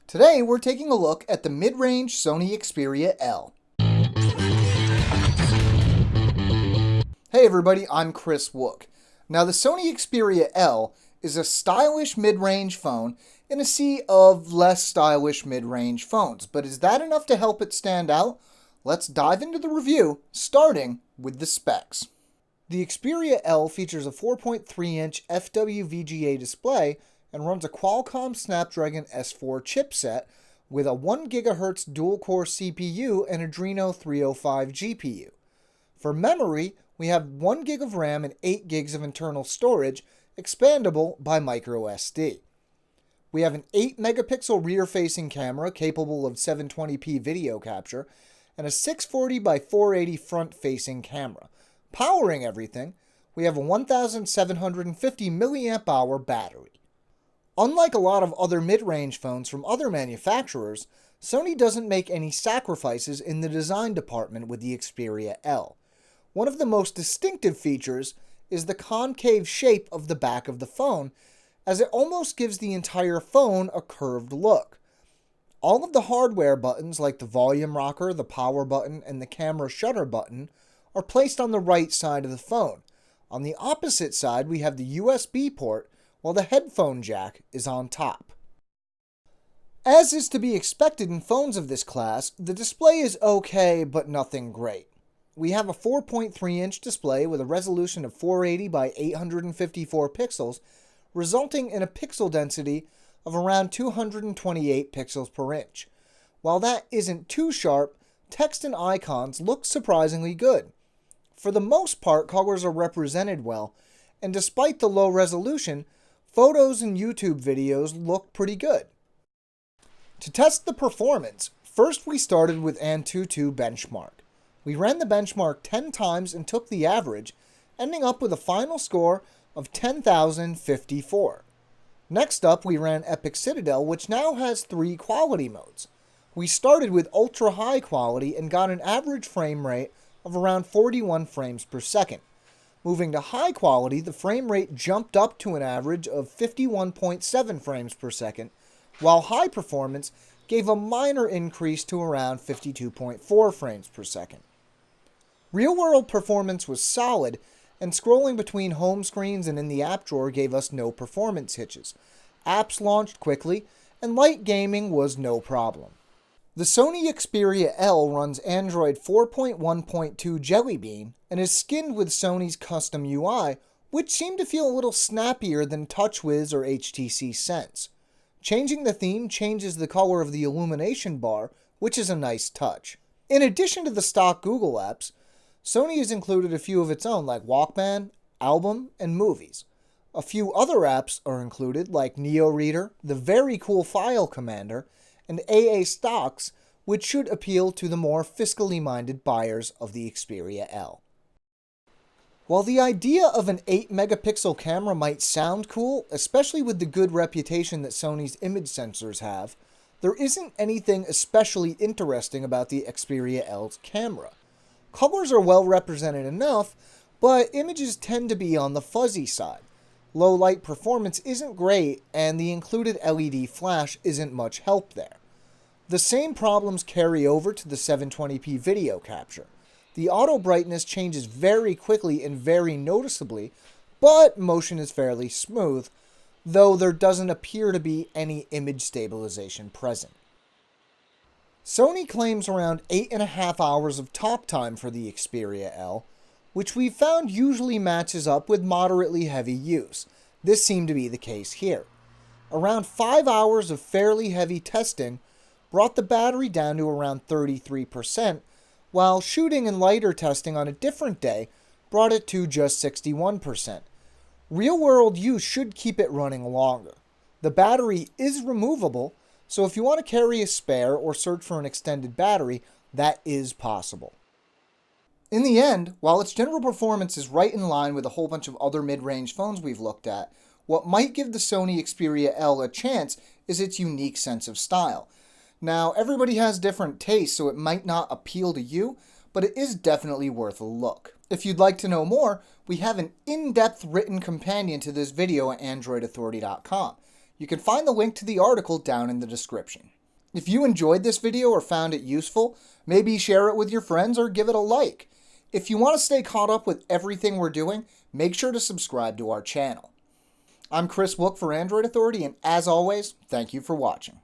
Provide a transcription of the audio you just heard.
Today we're taking a look at the mid-range Sony Xperia L. Hey everybody, I'm Kris Wouk. Now the Sony Xperia L is a stylish mid-range phone in a sea of less stylish mid-range phones, but is that enough to help it stand out? Let's dive into the review, starting with the specs. The Xperia L features a 4.3-inch FWVGA display and runs a Qualcomm Snapdragon S4 chipset with a 1 GHz dual-core CPU and Adreno 305 GPU. For memory, we have 1 GB of RAM and 8 GB of internal storage, expandable by microSD. We have an 8-megapixel rear-facing camera capable of 720p video capture, and a 640 by 480 front-facing camera. Powering everything, we have a 1,750 mAh battery. Unlike a lot of other mid-range phones from other manufacturers, Sony doesn't make any sacrifices in the design department with the Xperia L. One of the most distinctive features is the concave shape of the back of the phone, as it almost gives the entire phone a curved look. All of the hardware buttons, like the volume rocker, the power button, and the camera shutter button, are placed on the right side of the phone. On the opposite side, we have the USB port, while the headphone jack is on top. As is to be expected in phones of this class, the display is okay, but nothing great. We have a 4.3-inch display with a resolution of 480 by 854 pixels, resulting in a pixel density of around 228 pixels per inch. While that isn't too sharp, text and icons look surprisingly good. For the most part, colors are represented well, and despite the low resolution, photos and YouTube videos look pretty good. To test the performance, first we started with Antutu benchmark. We ran the benchmark 10 times and took the average, ending up with a final score of 10,054. Next up, we ran Epic Citadel, which now has 3 quality modes. We started with ultra high quality and got an average frame rate of around 41 frames per second. Moving to high quality, the frame rate jumped up to an average of 51.7 frames per second, while high performance gave a minor increase to around 52.4 frames per second. Real-world performance was solid, and scrolling between home screens and in the app drawer gave us no performance hitches. Apps launched quickly, and light gaming was no problem. The Sony Xperia L runs Android 4.1.2 Jelly Bean and is skinned with Sony's custom UI, which seemed to feel a little snappier than TouchWiz or HTC Sense. Changing the theme changes the color of the illumination bar, which is a nice touch. In addition to the stock Google apps, Sony has included a few of its own like Walkman, Album, and Movies. A few other apps are included like Neo Reader, the very cool File Commander, and AA Stocks, which should appeal to the more fiscally minded buyers of the Xperia L. While the idea of an 8-megapixel camera might sound cool, especially with the good reputation that Sony's image sensors have, there isn't anything especially interesting about the Xperia L's camera. Colors are well represented enough, but images tend to be on the fuzzy side. Low light performance isn't great, and the included LED flash isn't much help there. The same problems carry over to the 720p video capture. The auto brightness changes very quickly and very noticeably, but motion is fairly smooth, though there doesn't appear to be any image stabilization present. Sony claims around 8.5 hours of talk time for the Xperia L, which we've found usually matches up with moderately heavy use. This seemed to be the case here. Around 5 hours of fairly heavy testing brought the battery down to around 33%, while shooting and lighter testing on a different day brought it to just 61%. Real-world use should keep it running longer. The battery is removable, so if you want to carry a spare or search for an extended battery, that is possible. In the end, while its general performance is right in line with a whole bunch of other mid-range phones we've looked at, what might give the Sony Xperia L a chance is its unique sense of style. Now, everybody has different tastes, so it might not appeal to you, but it is definitely worth a look. If you'd like to know more, we have an in-depth written companion to this video at AndroidAuthority.com. You can find the link to the article down in the description. If you enjoyed this video or found it useful, maybe share it with your friends or give it a like. If you want to stay caught up with everything we're doing, make sure to subscribe to our channel. I'm Kris Wouk for Android Authority, and as always, thank you for watching.